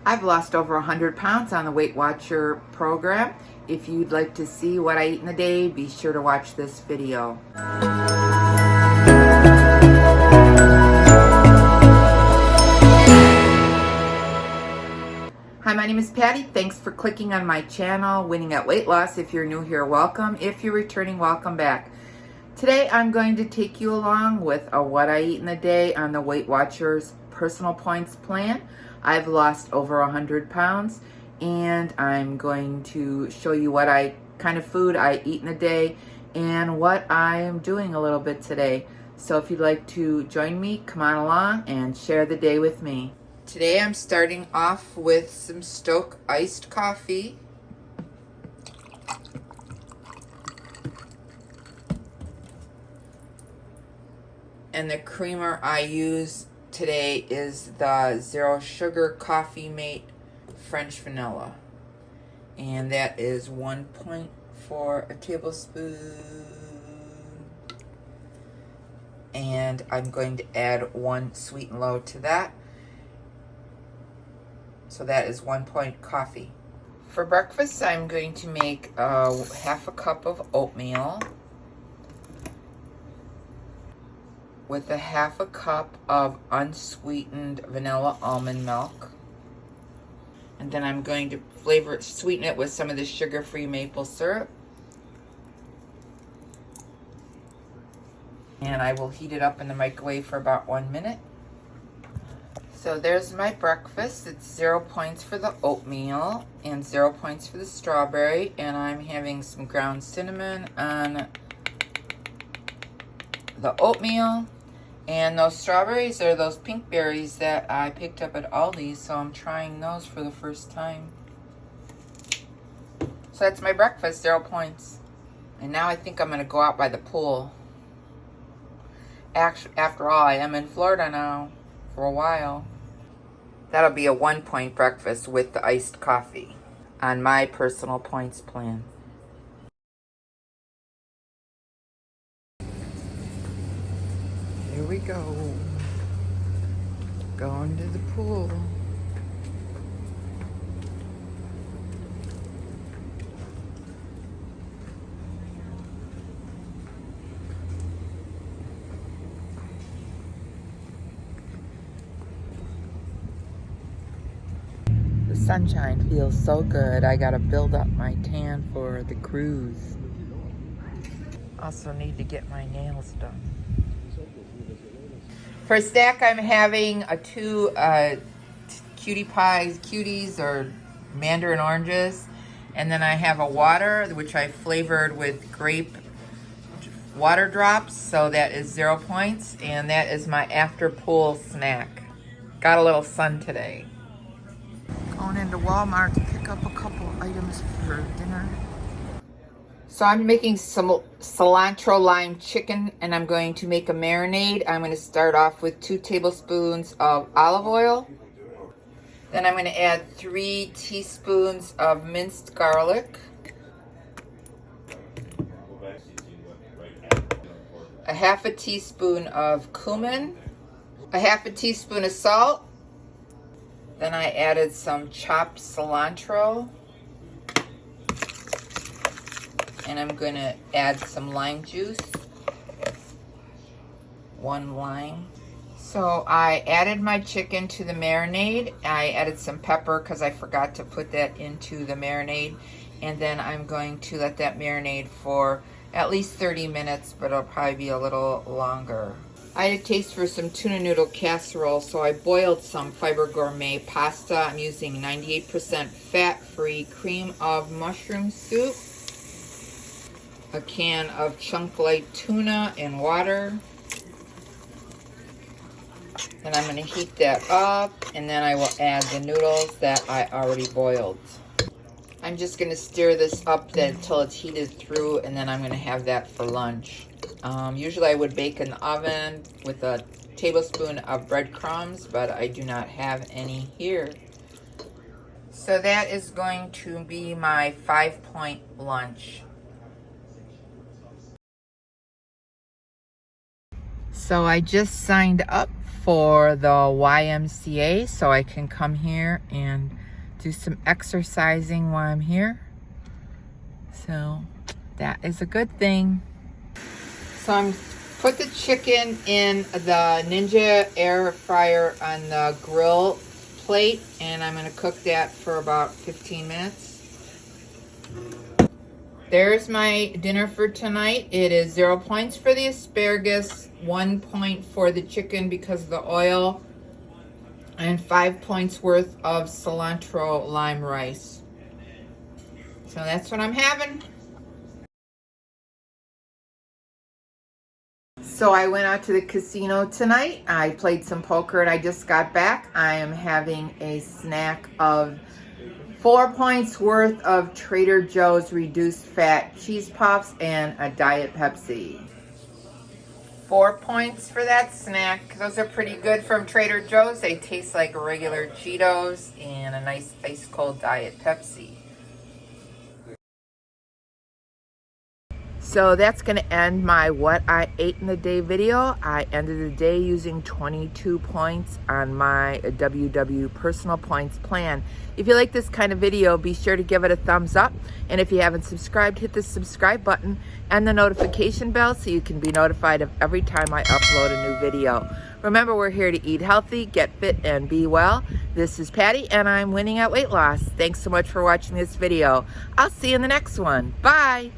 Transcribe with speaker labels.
Speaker 1: I've lost over 100 pounds on the Weight Watcher program. If you'd like to see what I eat in a day, be sure to watch this video. Hi, my name is Patty. Thanks for clicking on my channel, Winning at Weight Loss. If you're new here, welcome. If you're returning, welcome back. Today, I'm going to take you along with a what I eat in a day on the Weight Watchers personal points plan. I've lost over 100 pounds and I'm going to show you what kind of food I eat in a day and what I am doing a little bit today. So if you'd like to join me, come on along and share the day with me. Today I'm starting off with some Stoke iced coffee. And the creamer I use today is the Zero Sugar Coffee Mate French Vanilla. And that is 1.4 a tablespoon. And I'm going to add 1 sweet and low to that. So that is 1 point coffee. For breakfast, I'm going to make half a cup of oatmeal with a half a cup of unsweetened vanilla almond milk. And then I'm going to sweeten it with some of the sugar-free maple syrup. And I will heat it up in the microwave for about 1 minute. So there's my breakfast. It's 0 points for the oatmeal and 0 points for the strawberry. And I'm having some ground cinnamon on the oatmeal. And those strawberries are those pink berries that I picked up at Aldi, so I'm trying those for the first time. So that's my breakfast, 0 points. And now I think I'm gonna go out by the pool. After all, I am in Florida now for a while. That'll be a 1 point breakfast with the iced coffee on my personal points plan. Here we go. Going to the pool. The sunshine feels so good. I gotta build up my tan for the cruise. Also need to get my nails done. For a snack, I'm having two cutie pies, cuties or mandarin oranges. And then I have a water, which I flavored with grape water drops. So that is 0 points. And that is my after pool snack. Got a little sun today. Going into Walmart to pick up a couple items for dinner. So I'm making some cilantro lime chicken and I'm going to make a marinade. I'm going to start off with 2 tablespoons of olive oil. Then I'm going to add 3 teaspoons of minced garlic. A half a teaspoon of cumin. A half a teaspoon of salt. Then I added some chopped cilantro. And I'm going to add some lime juice. 1 lime. So I added my chicken to the marinade. I added some pepper because I forgot to put that into the marinade. And then I'm going to let that marinade for at least 30 minutes, but it'll probably be a little longer. I had a taste for some tuna noodle casserole, so I boiled some Fiber Gourmet pasta. I'm using 98% fat-free cream of mushroom soup. A can of chunk light tuna in water. And I'm going to heat that up, and then I will add the noodles that I already boiled. I'm just going to stir this up until it's heated through, and then I'm going to have that for lunch. Usually I would bake in the oven with a tablespoon of breadcrumbs, but I do not have any here. So that is going to be my 5 point lunch. So I just signed up for the YMCA, so I can come here and do some exercising while I'm here. So that is a good thing. So I'm put the chicken in the Ninja air fryer on the grill plate, and I'm going to cook that for about 15 minutes. There's my dinner for tonight. It is 0 points for the asparagus, 1 point for the chicken because of the oil, and 5 points worth of cilantro lime rice. So that's what I'm having. So I went out to the casino tonight. I played some poker and I just got back. I am having a snack of 4 points worth of Trader Joe's reduced fat cheese puffs and a Diet Pepsi. 4 points for that snack. Those are pretty good from Trader Joe's. They taste like regular Cheetos and a nice ice cold Diet Pepsi. So that's going to end my what I ate in the day video. I ended the day using 22 points on my WW personal points plan. If you like this kind of video, be sure to give it a thumbs up. And if you haven't subscribed, hit the subscribe button and the notification bell so you can be notified of every time I upload a new video. Remember, we're here to eat healthy, get fit, and be well. This is Patty, and I'm winning at weight loss. Thanks so much for watching this video. I'll see you in the next one. Bye.